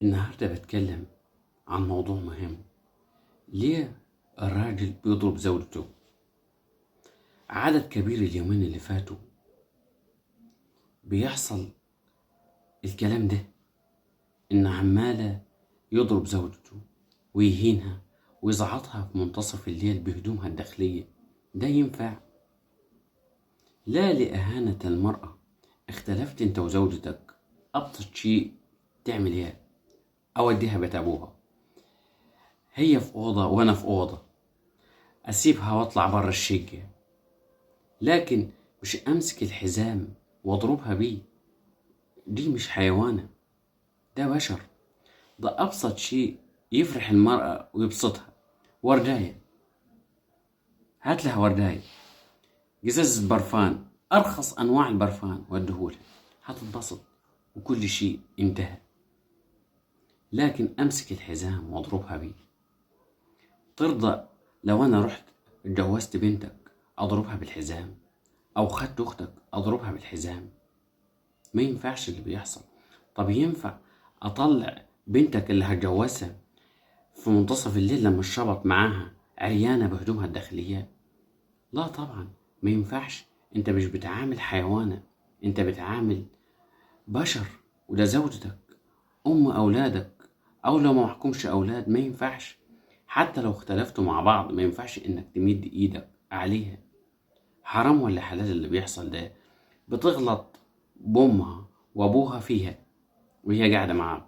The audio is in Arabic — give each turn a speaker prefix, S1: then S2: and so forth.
S1: النهاردة بتكلم عن موضوع مهم. ليه الراجل بيضرب زوجته؟ عدد كبير اليومين اللي فاتوا بيحصل الكلام ده، إن عمالة يضرب زوجته ويهينها ويزعطها في منتصف الليل بهدومها الداخلية. ده ينفع؟ لا لإهانة المرأة. اختلفت انت وزوجتك، أبسط شيء تعمل ايه؟ أوديها بيت أبوها، هي في أوضة وأنا في أوضة، أسيبها وأطلع برا الشقة، لكن مش أمسك الحزام وأضربها بيه. دي مش حيوانة، ده بشر. ده أبسط شيء يفرح المرأة ويبسطها. ورداية، هات لها ورداية، قزاز برفان، أرخص أنواع البرفان وديهولها، هتتبسط وكل شيء انتهى. لكن أمسك الحزام وأضربها بيه؟ ترضى لو أنا رحت اتجوزت بنتك أضربها بالحزام، أو خدت أختك أضربها بالحزام؟ ما ينفعش اللي بيحصل. طب ينفع اطلع بنتك اللي هتجوزها في منتصف الليل لما الشبط معاها عريانة بهدومها الداخلية؟ لا طبعا، ما ينفعش. انت مش بتعامل حيوانة، انت بتعامل بشر. وده زوجتك، ام اولادك، او لو ما محكمش اولاد ما ينفعش. حتى لو اختلفتوا مع بعض ما ينفعش انك تمد ايدك عليها. حرام ولا حلال اللي بيحصل ده؟ بتغلط بأمها وأبوها فيها وهي قاعدة معاك،